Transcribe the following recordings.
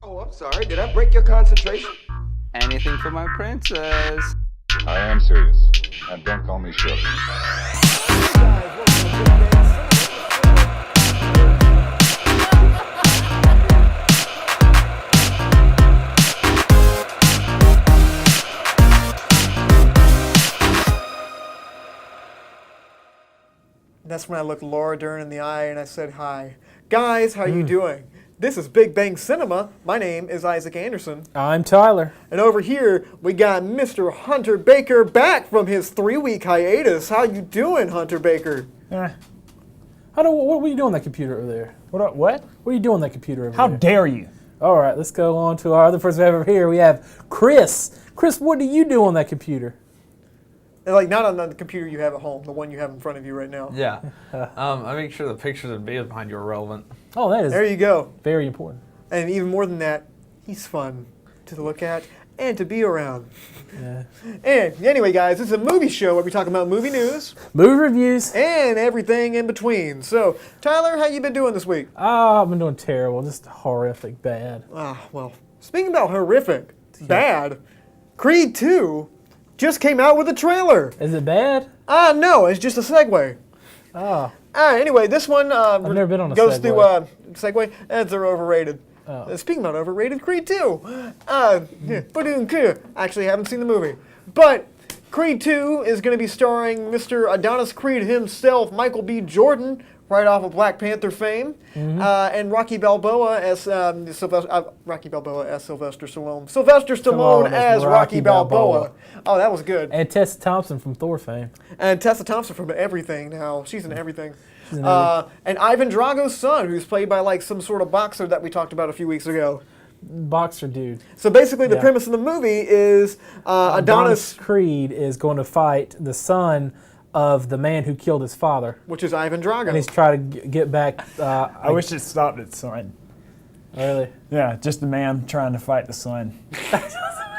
Oh, I'm sorry. Did I break your concentration? Anything for my princess. I am serious. And don't call me Shirley. That's when I looked Laura Dern in the eye and I said, hi. Guys, how you doing? This is Big Bang Cinema. My name is Isaac Anderson. I'm Tyler. And over here, we got Mr. Hunter Baker back from his 3-week hiatus. How you doing, Hunter Baker? What are you doing on that computer over there? What? What are you doing on that computer over How there? dare you? All right, let's go on to our other person we have over here. We have Chris. Chris, what do you do on that computer? And like, not on the computer you have at home, the one you have in front of you right now. Yeah. I make sure the pictures and videos behind you are relevant. Oh, that is There you go. very important. And even more than that, he's fun to look at and to be around. Yeah. And anyway, guys, this is a movie show where we talk about movie news Movie reviews. and everything in between. So, Tyler, how you been doing this week? Oh, I've been doing terrible. Just horrific bad. Well, speaking about horrific, bad, Creed 2 just came out with a trailer. Is it bad? No, it's just a segue. Oh. Anyway, this one never been on a goes Segway. through Segway. They're overrated. Oh. Speaking about overrated, Creed 2. Actually, haven't seen the movie. But Creed 2 is going to be starring Mr. Adonis Creed himself, Michael B. Jordan, right off of Black Panther fame, and Rocky Balboa as Sylvester Stallone. Sylvester Stallone as Rocky Balboa. Oh, that was good. And Tessa Thompson from Thor fame. And Tessa Thompson from everything now. She's in everything. She's in everything. And Ivan Drago's son, who's played by like some sort of boxer that we talked about a few weeks ago. Boxer dude. So basically, the Yeah. premise of the movie is Adonis, Creed is going to fight the son of the man who killed his father. which is Ivan Drago. And he's trying to get back. I wish it stopped at son. Really? Yeah, just the man trying to fight the son.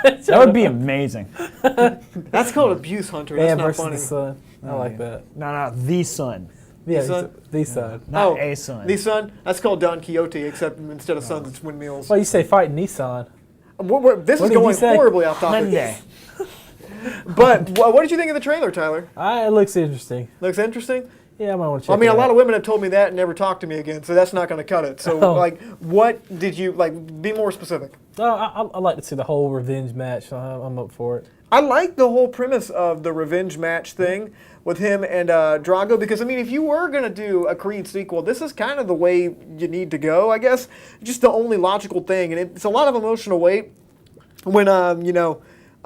That would be amazing. That's called abuse, Hunter. That's Man not versus funny. the son. I like that. No, the son. Yeah, son? the son. Not a son. The son? That's called Don Quixote, except instead of sons, it's windmills. Well, you say fight Nissan. This What is did you going say? horribly off topic. Monday. But what did you think of the trailer, Tyler? It looks interesting. Looks interesting? Yeah, I might want to check I mean, it a lot out. of women have told me that and never talked to me again, so that's not going to cut it. So, Oh. like, what did you, like, be more specific? I'd like to see the whole revenge match. So I'm up for it. I like the whole premise of the revenge match thing with him and Drago, because, I mean, if you were going to do a Creed sequel, this is kind of the way you need to go, I guess. Just the only logical thing, and it's a lot of emotional weight when,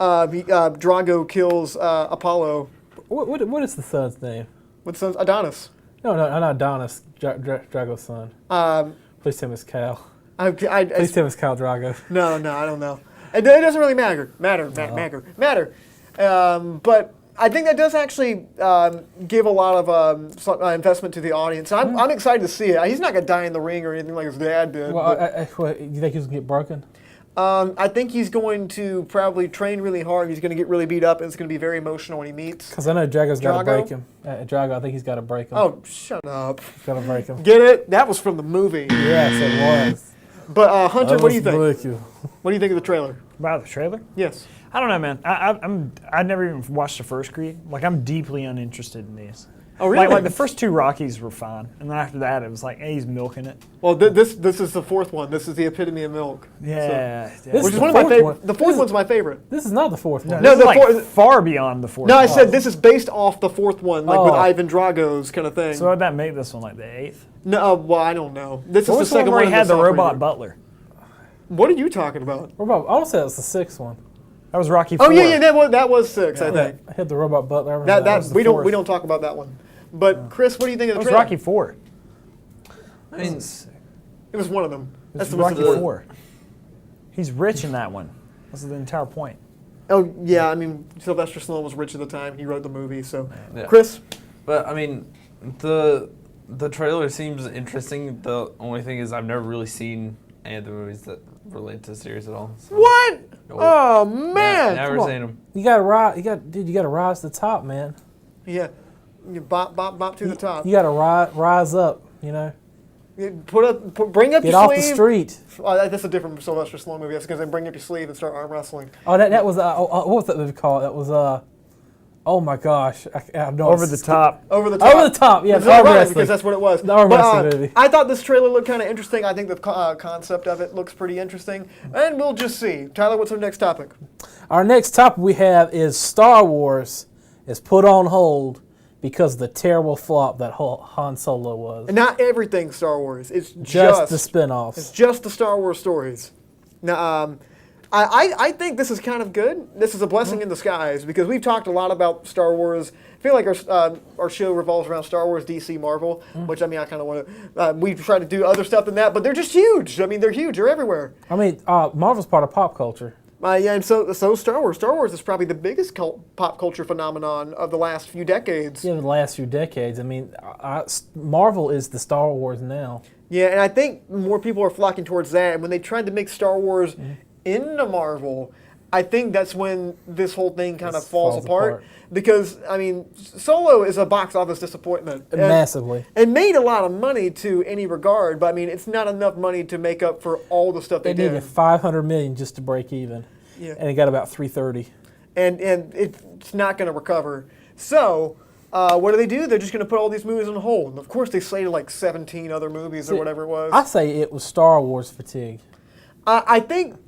Drago kills Apollo. What is the son's name? What's son's Adonis? No, not Adonis. Drago's son. Please tell me it's Cal. Please tell me it's Cal Drago. No, I don't know. It doesn't really matter. But I think that does actually give a lot of investment to the audience. I'm excited to see it. He's not going to die in the ring or anything like his dad did. Well, you think he's gonna get broken? I think he's going to probably train really hard. He's going to get really beat up, and it's going to be very emotional when he meets. Because I know Drago's got to Drago? break him. Drago, I think he's got to break him. Oh, shut up. He's got to break him. Get it? That was from the movie. Yes, it was. But Hunter, what do you think? Thank you. What do you think of the trailer? About the trailer? Yes. I don't know, man. I never even watched the first Creed. Like, I'm deeply uninterested in these. Oh, really? Like the first two Rockies were fine, and then after that, it was like, hey, he's milking it. Well, this is the fourth one. This is the epitome of milk. Yeah. This Which is is the one of my fourth favorite. one. The fourth one's my favorite. This is not the fourth one. No, This is the like fourth- far beyond the fourth. No, I one. said this is based off the fourth one, like with Oh. Ivan Drago's kind of thing. So would that make this one like the eighth? No, well, I don't know. This What is was the the one second where one. he in had the soft robot reboot. butler? What are you talking about? I want to say that's the sixth one. That was Rocky Oh 4. yeah, that was six, I think. I had the robot butler. I remember That was the we don't fourth. talk about that one. But Chris, what do you think of That the was trailer? Rocky 4. I mean, It was one of them. That's That's the Rocky most important. 4. He's rich in that one. That's the entire point. Oh yeah, I mean Sylvester Stallone was rich at the time. He wrote the movie, so Yeah. Chris. but I mean, the trailer seems interesting. The only thing is I've never really seen any of the movies that relate to the series at all. So. What? Nope. Oh man! Never Come on. seen them. You gotta rise. You gotta rise to the top, man. Yeah, you bop to the top. You gotta rise up. You know. Bring up Get your off sleeve. the street. Oh, that's a different Sylvester Stallone movie. That's because they bring up your sleeve and start arm wrestling. Oh, that was what was that movie called? That was oh my gosh, I know Over the top. Over the top. Over the top. Yeah, It's arm ironic wrestling. because that's what it was. The arm wrestling movie. I thought this trailer looked kind of interesting. I think the concept of it looks pretty interesting, and we'll just see. Tyler, what's our next topic? Our next topic we have is Star Wars is put on hold because of the terrible flop that Han Solo was. And not everything Star Wars. It's Just the spin-offs. It's just the Star Wars stories. Now, I think this is kind of good. This is a blessing in disguise because we've talked a lot about Star Wars. I feel like our show revolves around Star Wars, DC, Marvel, which I mean I kind of want to. We try to do other stuff than that, but they're just huge. I mean they're huge. They're everywhere. I mean, Marvel's part of pop culture. Yeah, and so Star Wars. Star Wars is probably the biggest pop culture phenomenon of the last few decades. Yeah, the last few decades. I mean, Marvel is the Star Wars now. Yeah, and I think more people are flocking towards that. And when they tried to make Star Wars into Marvel, I think that's when this whole thing kind of falls apart. Because, I mean, Solo is a box office disappointment. Massively. It made a lot of money to any regard, but I mean, it's not enough money to make up for all the stuff they did. needed $500 million just to break even. Yeah. And it got about 330. And it's not going to recover. So, what do? They're just going to put all these movies on hold. And of course, they slated like 17 other movies or whatever it was. I say it was Star Wars fatigue. I think,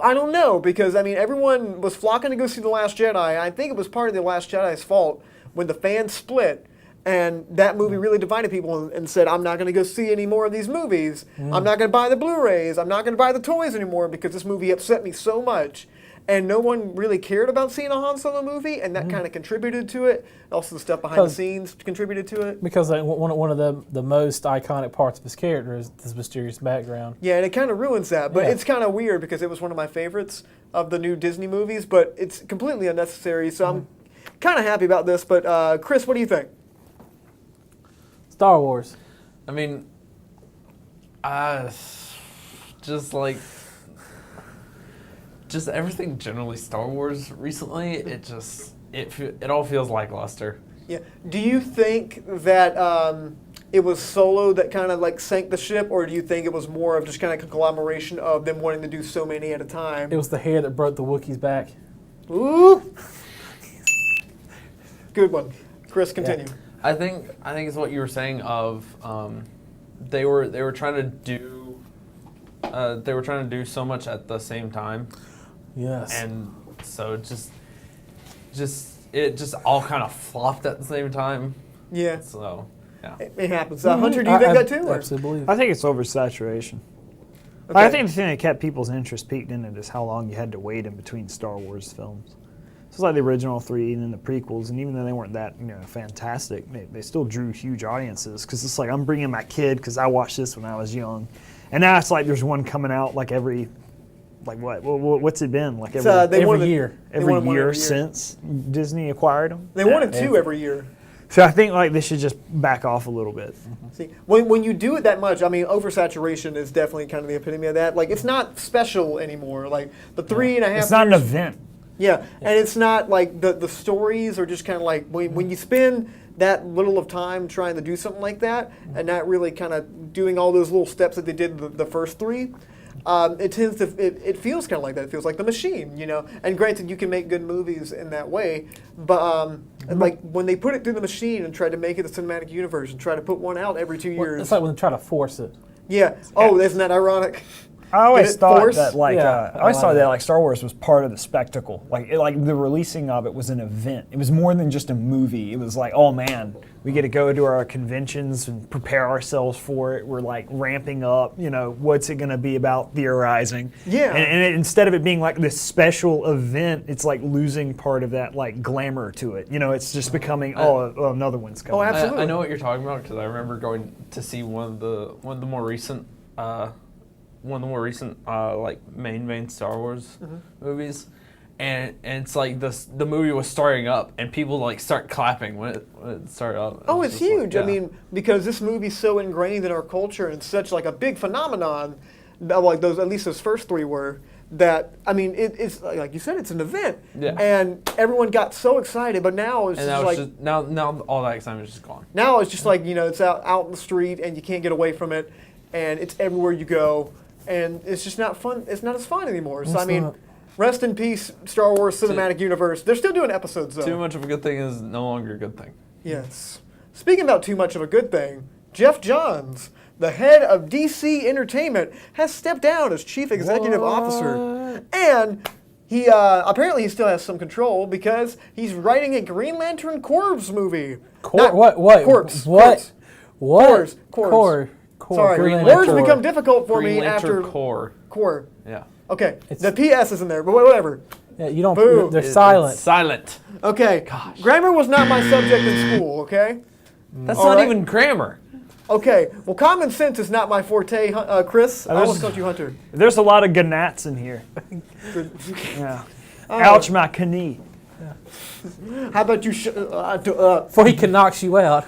I don't know, because I mean, everyone was flocking to go see The Last Jedi. I think it was part of The Last Jedi's fault when the fans split and that movie really divided people and said, I'm not going to go see any more of these movies. I'm not going to buy the Blu-rays. I'm not going to buy the toys anymore because this movie upset me so much. And no one really cared about seeing a Han Solo movie, and that kind of contributed to it. Also, the stuff behind the scenes contributed to it. Because one of the most iconic parts of his character is this mysterious background. Yeah, and it kind of ruins that. But it's kind of weird because it was one of my favorites of the new Disney movies, but it's completely unnecessary. So I'm kind of happy about this. But Chris, what do you think? Star Wars. I mean, just everything generally Star Wars recently, it all feels lackluster. Yeah. Do you think that it was Solo that kind of like sank the ship, or do you think it was more of just kind of a conglomeration of them wanting to do so many at a time? It was the hair that broke the Wookiee's back. Ooh. Good one. Chris, continue. Yeah. I think it's what you were saying of they were trying to do so much at the same time. Yes. And so it just all kind of flopped at the same time. Yeah. So, yeah. It happens. Hunter, do you think that too? Or? Absolutely. I think it's oversaturation. Okay. I think the thing that kept people's interest peaked in it is how long you had to wait in between Star Wars films. So it's like the original 3 and then the prequels, and even though they weren't that fantastic, they still drew huge audiences because it's like I'm bringing my kid because I watched this when I was young, and now it's like there's one coming out like every, like what? What's it been like every year? Every year since Disney acquired them. They wanted 2 every year. So I think like they should just back off a little bit. See, when you do it that much, I mean, oversaturation is definitely kind of the epitome of that. Like, it's not special anymore. Like the 3.5. It's not an event. Yeah, and it's not like the stories are just kind of like when you spend that little of time trying to do something like that and not really kind of doing all those little steps that they did the first 3. It tends to it feels kind of like that. It feels like The Machine, And granted, you can make good movies in that way, but like when they put it through The Machine and tried to make it a cinematic universe and try to put one out every 2 years. It's like when they try to force it. Yeah. Oh, isn't that ironic? I always thought that like Star Wars was part of the spectacle. Like the releasing of it was an event. It was more than just a movie. It was like, oh man, we get to go to our conventions and prepare ourselves for it. We're like ramping up. What's it going to be about theorizing? Yeah. And instead of it being like this special event, it's like losing part of that like glamour to it. It's just becoming another one's coming. Oh, absolutely. I know what you're talking about because I remember going to see one of the more recent. Like main Star Wars movies, and it's like the movie was starting up and people like start clapping when it started up. Oh, it's huge. Like, I mean, because this movie's so ingrained in our culture and such like a big phenomenon, like at least those first 3 were, that, I mean, it's like you said, it's an event. Yeah. And everyone got so excited, but now it's And just now like, it's just now all that excitement is just gone. now it's just like, it's out in the street and you can't get away from it, and it's everywhere you go, and it's just not fun. It's not as fun anymore. So, It's I mean, not. rest in peace, Star Wars Cinematic Universe. They're still doing episodes, though. Too much of a good thing is no longer a good thing. Yes. Speaking about too much of a good thing, Jeff Johns, the head of DC Entertainment, has stepped down as chief executive officer. And he apparently he still has some control because he's writing a Green Lantern Corps movie. Not- What? Corpse. What? Corpse. What? Corps. Core. Sorry, Green words Lantern. become difficult for Green me Lantern after Corps. Core. Yeah. Okay, It's- the PS is in there, but whatever. Yeah, you don't. Boo. They're It's silent. silent. Okay, grammar was not my subject in school, okay? That's All not right. even grammar. Okay, well, common sense is not my forte, Chris. I almost called you Hunter. There's a lot of gnats in here. Yeah. Ouch, my knee. How about you? Before he can knock you out.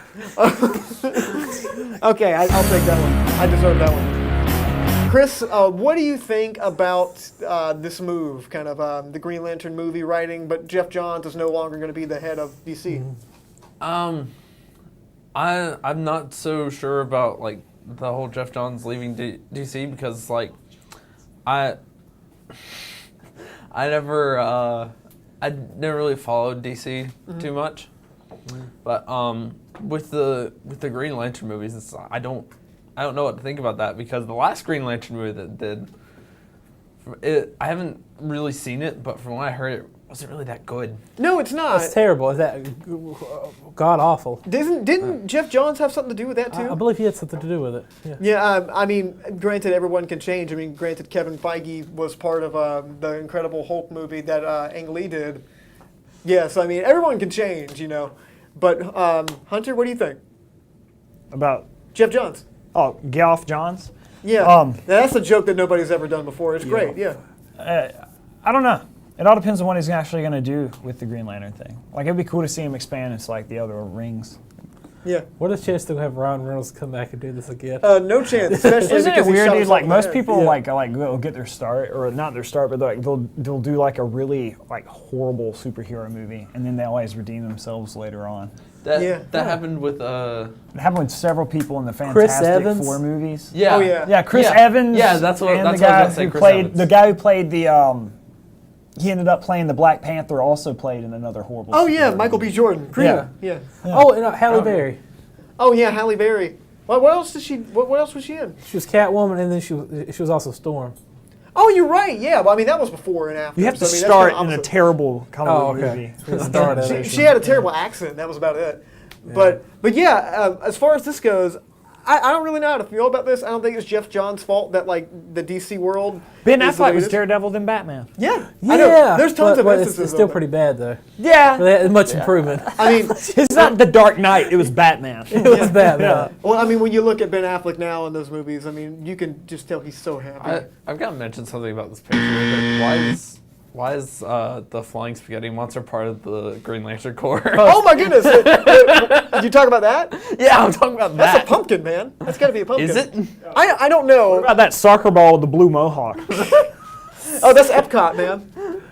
Okay, I'll take that one. I deserve that one. Chris, what do you think about this move, kind of the Green Lantern movie writing, but Jeff Johns is no longer going to be the head of DC? I'm not so sure about like the whole Jeff Johns leaving DC because like I never really followed DC too much, but with the Green Lantern movies, I don't know what to think about that because the last Green Lantern movie that did, I haven't really seen it, but from what I heard, it wasn't really that good. No, it's not. It's terrible. Is that god awful? Didn't Jeff Johns have something to do with that too? I believe he had something to do with it. Yeah. Yeah, I mean, granted, everyone can change. I mean, granted, Kevin Feige was part of the Incredible Hulk movie that Ang Lee did. Yes, I mean, everyone can change, But Hunter, what do you think? About Jeff Johns. Geoff Johns? Yeah, that's a joke that nobody's ever done before. It's great, yeah. I don't know. It all depends on what he's actually going to do with the Green Lantern thing. Like, it'd be cool to see him expand into, like, the other rings. Yeah. What a chance to have Ryan Reynolds come back and do this again. No chance, especially Isn't it because he weird, shot dude? himself Like, in the most head. people, Yeah. like will get their start, or not their start, but like they'll do, like, a really, like, horrible superhero movie, and then they always redeem themselves later on. That Yeah. happened with It happened with several people in the Chris Fantastic Evans? Four movies. yeah. Oh, yeah. Yeah, Chris Yeah. Evans. Yeah, that's what and that's the what I guy was gonna say. who Chris played Evans. the guy who played the. He ended up playing the Black Panther. Also played in another horrible. Oh, yeah, superhero Michael B. movie. Jordan. Creed. Yeah. Yeah. Oh, and Halle Berry. Oh, yeah, Halle Berry. What else did she? What else was she in? She was Catwoman, and then she was also Storm. Oh, you're right. Yeah, well, I mean that was before and after. You have to so, I mean, that's start kinda in a opposite. terrible comic Oh, book okay. movie. Start at it. She had a terrible accent. That was about it. But yeah, as far as this goes, I don't really know how to feel about this. I don't think it's Jeff Johns' fault that like the DC world. Ben is the way Affleck it was is. Daredevil than Batman. Yeah, Yeah, I know. There's tons of but instances. It's still of it. pretty bad though. Yeah. But much improvement. I mean, It's not The Dark Knight. It was Batman. It was bad. Man. well, I mean, when you look at Ben Affleck now in those movies, I mean, you can just tell he's so happy. I've got to mention something about this picture. Why is the flying spaghetti monster part of the Green Lantern Corps? Oh my goodness! Did you talk about that? Yeah, I'm talking about That's that. a pumpkin, man. That's got to be a pumpkin. Is it? I don't know. What about that soccer ball with the blue mohawk? Oh, that's Epcot, man. And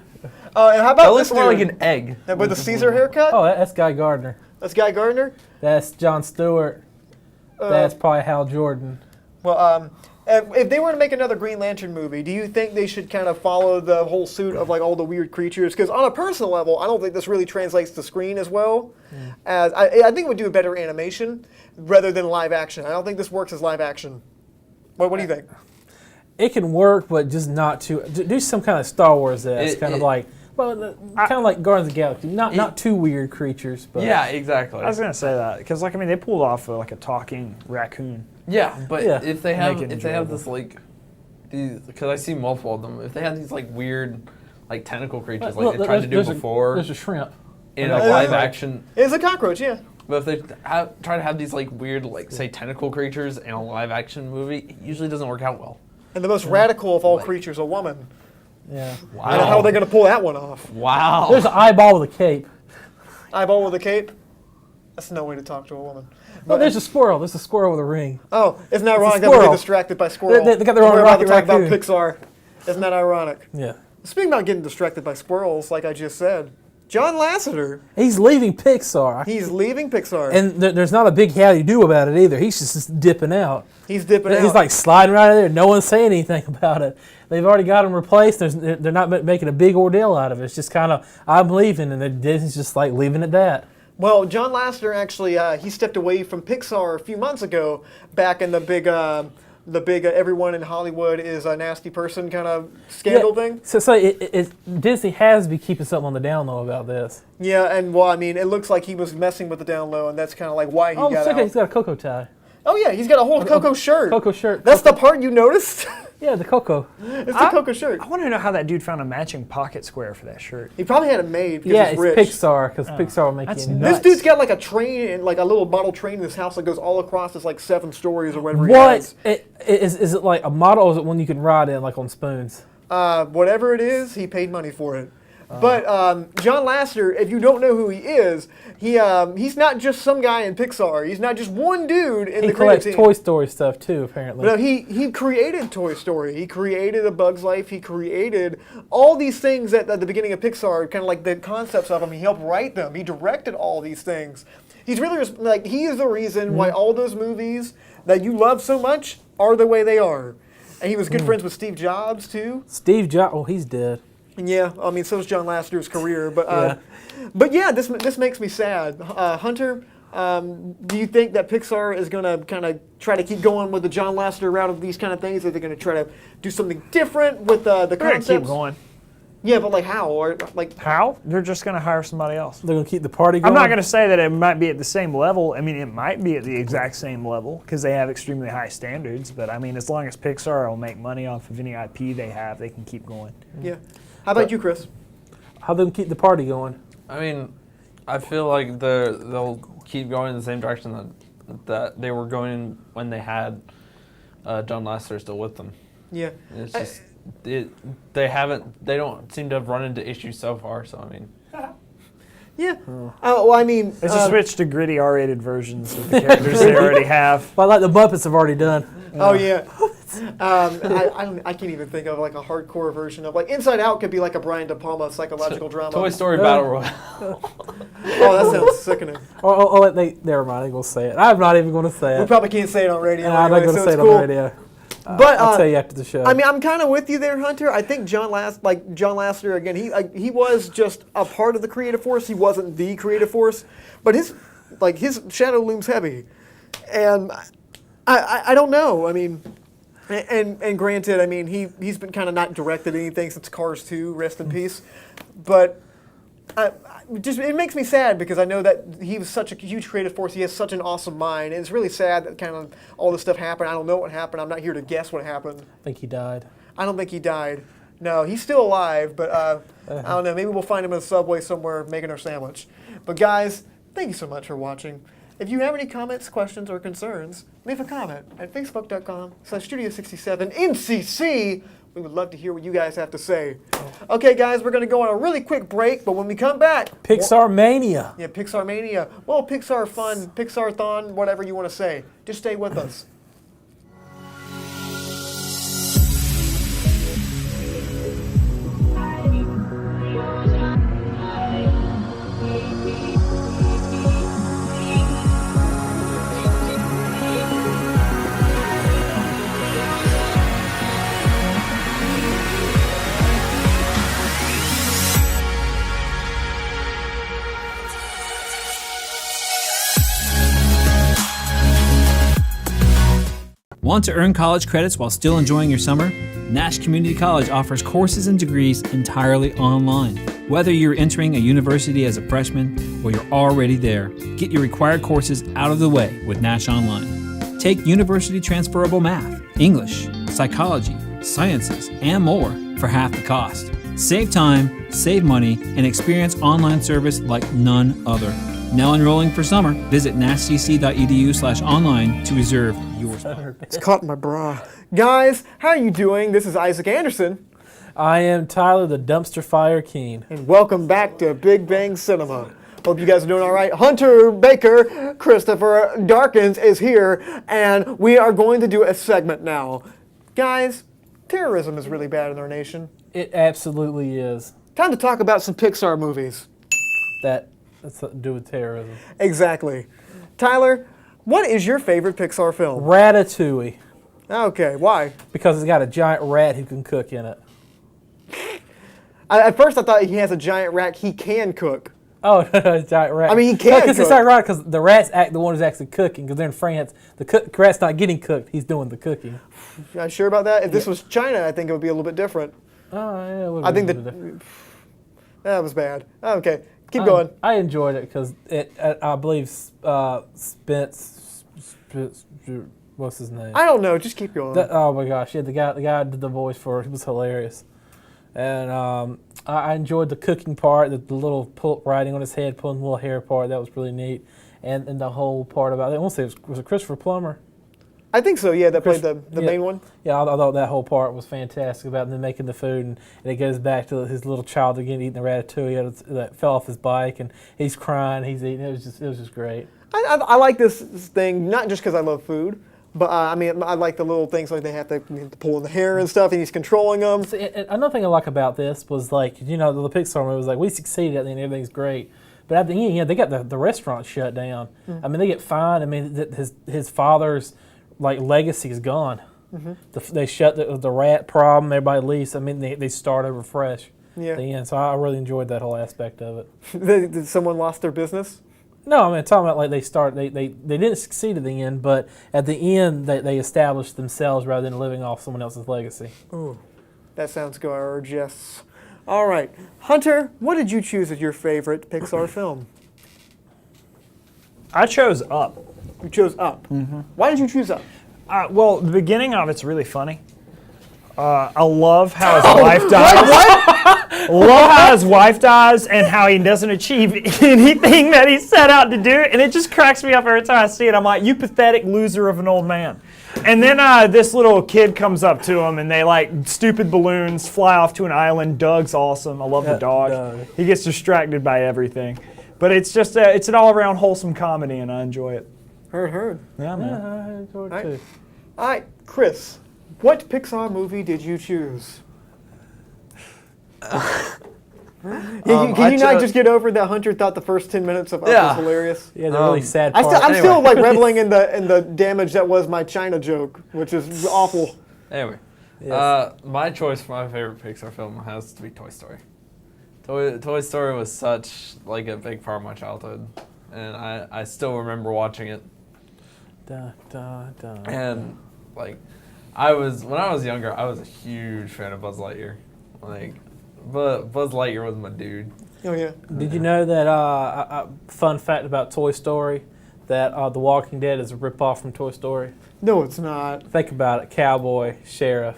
how That about looks this more like dude? an egg. With the Caesar haircut? Oh, that's Guy Gardner. That's Guy Gardner? That's Jon Stewart. That's probably Hal Jordan. Well, if they were to make another Green Lantern movie, do you think they should kind of follow the whole suit of like all the weird creatures? Because on a personal level, I don't think this really translates to screen as well. As I think it would do a better animation rather than live action. I don't think this works as live action. What do you think? It can work, but just not too. Do some kind of Star Wars that's It- kind of it- like, well, kind of like Guardians of the Galaxy. Not too weird creatures, but Yeah, exactly. I was gonna say that because, like, I mean, they pulled off like a talking raccoon. Yeah, but Yeah. if they Make have it this like these, because I see multiple of them. If they have these like weird like tentacle creatures like they tried to do before There's a shrimp. in a Yeah. live action, It's a cockroach, yeah. but if they try to have these like weird like say tentacle creatures in a live action movie, it usually doesn't work out well. And the most radical of all Like- creatures, a woman. Yeah. Wow. I don't know how they're going to pull that one off. Wow. There's an eyeball with a cape. Eyeball with a cape? That's no way to talk to a woman. Oh, there's a squirrel. There's a squirrel with a ring. Oh, isn't that It's a ironic that we get squirrel. distracted by squirrel? They got their own We're about to Rocket talk about Raccoon. Pixar. Isn't that ironic? Yeah. Speaking about getting distracted by squirrels, like I just said, John Lasseter, He's leaving Pixar. he's leaving Pixar. And there's not a big howdy do about it either. He's just dipping out. He's dipping out. He's like sliding right out of there. No one's saying anything about it. They've already got him replaced. They're not making a big ordeal out of it. It's just kind of, I'm leaving, and then Disney's just like leaving it that. Well, John Lasseter actually, he stepped away from Pixar a few months ago, back in the big everyone in Hollywood is a nasty person kind of scandal thing. So Disney has to be keeping something on the down low about this. Yeah, and well, I mean, it looks like he was messing with the down low, and that's kind of like why he got out. He's got a cocoa tie. Oh yeah, he's got a whole Coco shirt. Cocoa shirt. That's the part you noticed? Yeah, the cocoa. It's the Coco shirt. I want to know how that dude found a matching pocket square for that shirt. He probably had it made because Yeah, he's it's rich. Pixar, because Pixar will make That's you nuts. nuts. This dude's got like a train, and like a little model train in his house that goes all across his like 7 stories or whatever he has. Is it like a model, or is it one you can ride in, like on spoons? Whatever it is, he paid money for it. But John Lasseter, if you don't know who he is, he's not just some guy in Pixar. He's not just one dude in He the creative collects team. Toy Story stuff too, apparently. No, he created Toy Story. He created A Bug's Life. He created all these things at the beginning of Pixar, kind of like the concepts of them. He helped write them. He directed all these things. He's really just, like, he is the reason why all those movies that you love so much are the way they are. And he was good friends with Steve Jobs too. Steve Jobs, oh, he's dead. Yeah, I mean, so is John Lasseter's career, but yeah, this makes me sad. Hunter, do you think that Pixar is going to kind of try to keep going with the John Lasseter route of these kind of things? Are they going to try to do something different with the They're going concepts? to keep going. Yeah, but like how? Or like How? They're just going to hire somebody else. They're going to keep the party going. I'm not going to say that it might be at the same level. I mean, it might be at the exact same level because they have extremely high standards. But I mean, as long as Pixar will make money off of any IP they have, they can keep going. Yeah. How about you, Chris? How they keep the party going? I mean, I feel like they'll keep going in the same direction that they were going in when they had John Lasseter still with them. Yeah. It's just they don't seem to have run into issues so far. So I mean, Yeah. Well, I mean, They just switched to gritty R-rated versions of the characters they already have. Well, like the Muppets have already done. oh yeah. I can't even think of like a hardcore version of like Inside Out could be like a Brian De Palma psychological drama. Toy Story Battle Royale. Oh, that sounds sickening. Never mind. I'm going to say it. I'm not even going to say We it. probably can't say it on radio. I'm not anyway, going to so say it's it cool. on the radio. But I'll tell you after the show. I mean, I'm kind of with you there, Hunter. I think John Lasseter again. He was just a part of the creative force. He wasn't the creative force, but his shadow looms heavy, and I don't know. I mean, and granted, I mean he's been kind of not directed anything since Cars 2, rest in peace, but. It makes me sad because I know that he was such a huge creative force. He has such an awesome mind, and it's really sad that kind of all this stuff happened. I don't know what happened. I'm not here to guess what happened. I think he died. I don't think he died. No, he's still alive, but I don't know. Maybe we'll find him in a subway somewhere making our sandwich. But guys, thank you so much for watching. If you have any comments, questions, or concerns, leave a comment at facebook.com/Studio67NCC. We would love to hear what you guys have to say. Okay, guys, we're going to go on a really quick break, but when we come back... Pixar Mania. Yeah, Pixar Mania. Well, Pixar Fun, Pixar-thon, whatever you want to say. Just stay with us. Want to earn college credits while still enjoying your summer? Nash Community College offers courses and degrees entirely online. Whether you're entering a university as a freshman or you're already there, get your required courses out of the way with Nash Online. Take university transferable math, English, psychology, sciences, and more for half the cost. Save time, save money, and experience online service like none other. Now enrolling for summer, visit nashcc.edu/online to reserve your spot. It's caught in my bra. Guys, how are you doing? This is Isaac Anderson. I am Tyler the Dumpster Fire King. And welcome back to Big Bang Cinema. Hope you guys are doing all right. Hunter Baker, Christopher Darkins is here, and we are going to do a segment now. Guys, terrorism is really bad in our nation. It absolutely is. Time to talk about some Pixar movies. That's something to do with terrorism. Exactly. Tyler, what is your favorite Pixar film? Ratatouille, Okay, why? because it's got a giant rat who can cook in it. At first I thought he has a giant rat he can cook. Oh, giant rat. I mean, he can Because it's cook. ironic because the rat's the one who's actually cooking. Because they're in France, the rat's not getting cooked; he's doing the cooking. You sure about that? If this was China, I think it would be a little bit different. Oh, yeah, it would I be think a little different. that was bad. Okay, keep going. I enjoyed it because I believe Spence, what's his name? I don't know. Just keep going. Oh my gosh, yeah, the guy did the voice for it. He was hilarious, and I enjoyed the cooking part, the little writing on his head, pulling the little hair part. That was really neat, and the whole part about it. I want to say was it Christopher Plummer? I think so. Yeah, that played the main one. Yeah, I thought that whole part was fantastic about them making the food, and it goes back to his little child again eating the ratatouille that fell off his bike, and he's crying, he's eating. It was just great. I like this thing not just because I love food, but I mean I like the little things like they have to pull in the hair and stuff, and he's controlling them. See, another thing I like about this was the Pixar movie was like we succeeded at the end, everything's great. But at the end, they got the restaurant shut down. I mean, they get fined. I mean, his father's legacy is gone. They shut the rat problem. Everybody leaves. I mean, they start over fresh. Yeah. At the end. So I really enjoyed that whole aspect of it. Did someone lost their business? No, I mean, I'm talking about they didn't succeed at the end, but at the end they established themselves rather than living off someone else's legacy. Ooh, that sounds gorgeous. All right, Hunter, what did you choose as your favorite Pixar film? I chose Up. You chose Up. Why did you choose Up? Well, the beginning of it's really funny. I love how his wife dies. Love how his wife dies and how he doesn't achieve anything that he set out to do. And it just cracks me up every time I see it. I'm like, you pathetic loser of an old man. And then this little kid comes up to him and they stupid balloons, fly off to an island. Doug's awesome. I love the dog. Doug. He gets distracted by everything. But it's just it's an all-around wholesome comedy and I enjoy it. Heard. Yeah, man. I enjoyed All it right. too. All right, Chris, what Pixar movie did you choose? Can you not just get over that Hunter thought the first 10 minutes of Up was hilarious? Yeah, the really sad I'm part. still reveling in the damage that was my China joke, which is awful. Anyway, Yes. my choice for my favorite Pixar film has to be Toy Story. Toy Story was such a big part of my childhood, and I still remember watching it. And when I was younger, I was a huge fan of Buzz Lightyear. But Buzz Lightyear was my dude. Oh yeah. Did you know that fun fact about Toy Story, that The Walking Dead is a ripoff from Toy Story? No, it's not. Think about it: cowboy, sheriff,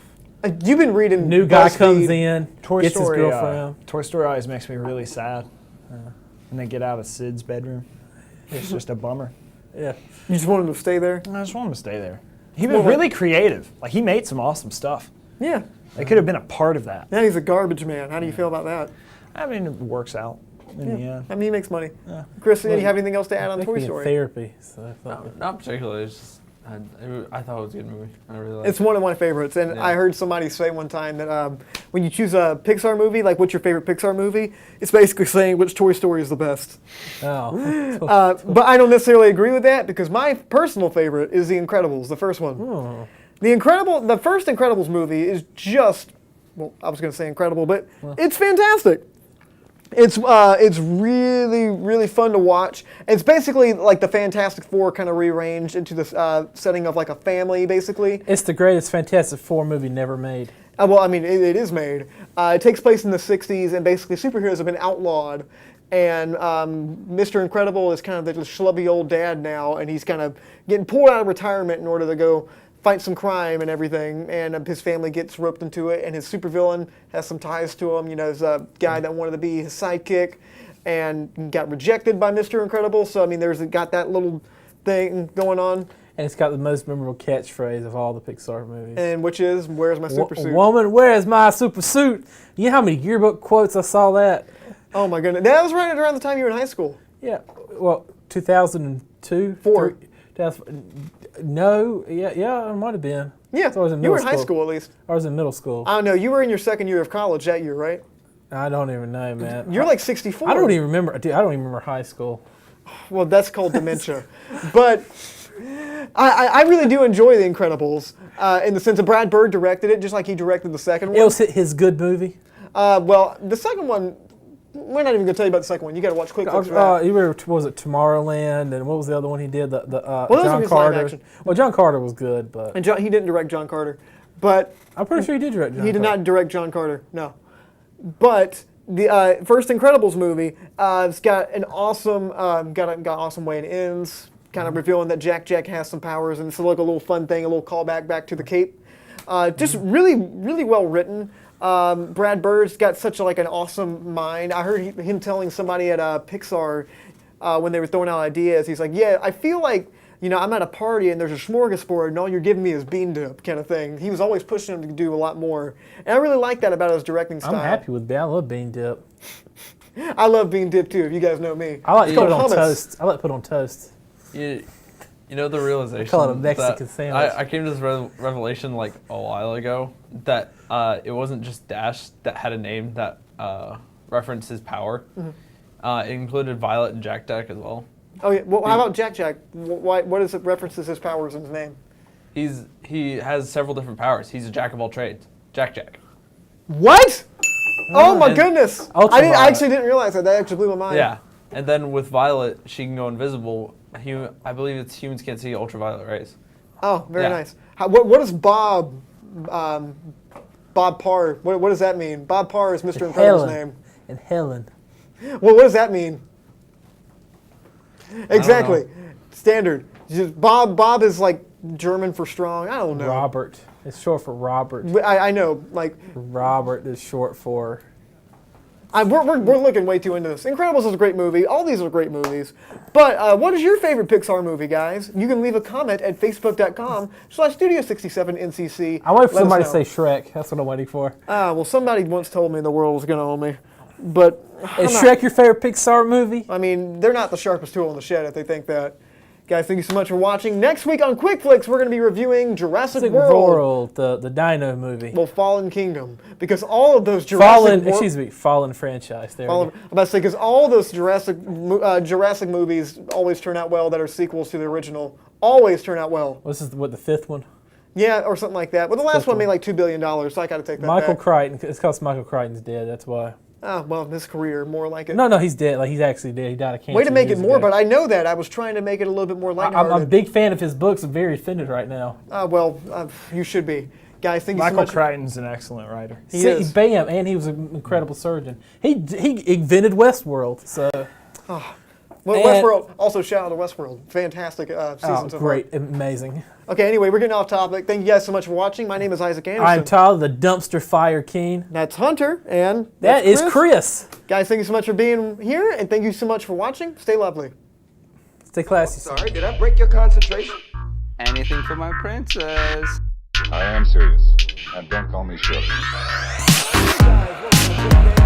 You've been reading. new guy BuzzFeed. comes in, Toy gets Story, his girlfriend. Toy Story always makes me really sad. When they get out of Sid's bedroom. It's just a bummer. Yeah. You just wanted to stay there. I just want him to stay there. He was really creative. He made some awesome stuff. Yeah. They could have been a part of that. Now he's a garbage man. How do you feel about that? I mean, it works out in the end. I mean, he makes money. Chris, do you have anything else to add on Make Toy me in Story? therapy. So I thought, Not particularly. It's just I thought it was a good movie. I really liked It's it. one of my favorites, and I heard somebody say one time that when you choose a Pixar movie, what's your favorite Pixar movie, it's basically saying which Toy Story is the best. oh. But I don't necessarily agree with that because my personal favorite is The Incredibles, the first one. The first Incredibles movie is just, well, I was going to say incredible, but it's fantastic. It's really, really fun to watch. It's basically like the Fantastic Four kind of rearranged into this setting of a family, basically. It's the greatest Fantastic Four movie never made. Well, I mean, it is made. It takes place in the 60s, and basically superheroes have been outlawed. And Mr. Incredible is kind of the schlubby old dad now, and he's kind of getting pulled out of retirement in order to go fight some crime and everything. And his family gets roped into it, and his supervillain has some ties to him. There's a guy that wanted to be his sidekick and got rejected by Mr. Incredible. So, I mean, got that little thing going on. And it's got the most memorable catchphrase of all the Pixar movies. And which is, where's my super suit? Woman, where's my super suit? You know how many yearbook quotes I saw that? Oh my goodness. That was right around the time you were in high school. Yeah, well, 2002? Four. No, yeah, it might have been. Yeah, So I was in you were middle in high school. school at least. I was in middle school. I don't know. You were in your second year of college that year, right? I don't even know, man. You're like 64. I don't even remember. Dude, I don't even remember high school. Well, that's called dementia. But I really do enjoy The Incredibles in the sense of Brad Bird directed it, just like he directed the second one. It was his good movie. Well, the second one, we're not even going to tell you about the second one. You got to watch quick clips for that. You remember, was it Tomorrowland, and what was the other one he did? those are John his live Carter. action. Well, John Carter was good, but And he didn't direct John Carter. But I'm pretty sure he did direct John he did Carter. not direct John Carter, no. But the first Incredibles movie, it's got an awesome, got an awesome way it ends, kind of revealing that Jack has some powers, and it's like a little fun thing, a little callback back to the Cape. Just really, really well written. Brad Bird's got such an awesome mind. I heard him telling somebody at Pixar when they were throwing out ideas, he's like, yeah, I feel like, I'm at a party and there's a smorgasbord and all you're giving me is bean dip kind of thing. He was always pushing him to do a lot more. And I really like that about his directing style. I'm happy with that. I love bean dip. I love bean dip too, if you guys know me. I like It's to put it called on hummus. toast. I like to put it on toast. You know the realization. Call it a Mexican that sandwich. I came to this revelation like a while ago that it wasn't just Dash that had a name that referenced his power. It included Violet and Jack as well. Oh yeah. Well, how about Jack? What is it references his powers in his name? He has several different powers. He's a jack of all trades. Jack. What? Oh my And goodness! Ultraviolet. I actually didn't realize that. That actually blew my mind. Yeah. And then with Violet, she can go invisible. I believe it's humans can't see ultraviolet rays. Oh, very Yeah. nice. What does Bob Parr? What does that mean? Bob Parr is Mr. Incredible's Hellen. name. And Helen. Well, what does that mean? Exactly. Standard. Just Bob is like German for strong. I don't know. Robert. It's short for Robert. I know. Like Robert is short for. we're looking way too into this. Incredibles is a great movie. All these are great movies. But what is your favorite Pixar movie, guys? You can leave a comment at facebook.com/Studio67NCC. I wait for Let us somebody to know. say Shrek. That's what I'm waiting for. Well, somebody once told me the world was going to own me. But Is Shrek your favorite Pixar movie? I mean, they're not the sharpest tool in the shed if they think that. Guys, thank you so much for watching. Next week on Quick Flicks, we're going to be reviewing Jurassic World. The Dino movie. Well, Fallen Kingdom. Because all of those Jurassic Fallen franchise. There. I'm about to say, because all those Jurassic movies always turn out well that are sequels to the original. Always turn out well. This is the fifth one. Yeah, or something like that. But the last Fifth one made one. like $2 billion, so I got to take that Michael back. Crichton. It's because Michael Crichton's dead. That's why. Well, his career, more like it. No, he's dead. Like he's actually dead. He died of cancer. Way to make it years more, ago. but I know that. I was trying to make it a little bit more I'm lighthearted. a big fan of his books. I'm very offended right now. You should be. Guys, thank you so Michael much. Crichton's an excellent writer. He is. Bam, and he was an incredible surgeon. He invented Westworld. So Well, And- Westworld, also shout out to Westworld. Fantastic season so far. great, amazing. Okay, anyway, we're getting off topic. Thank you guys so much for watching. My name is Isaac Anderson. I'm Tyler, the Dumpster Fire King. That's Hunter, and That that's is Chris. Guys, thank you so much for being here, and thank you so much for watching. Stay lovely. Stay classy. Sorry, did I break your concentration? Anything for my princess. I am serious. And don't call me Shirley. Guys, welcome to Big Game.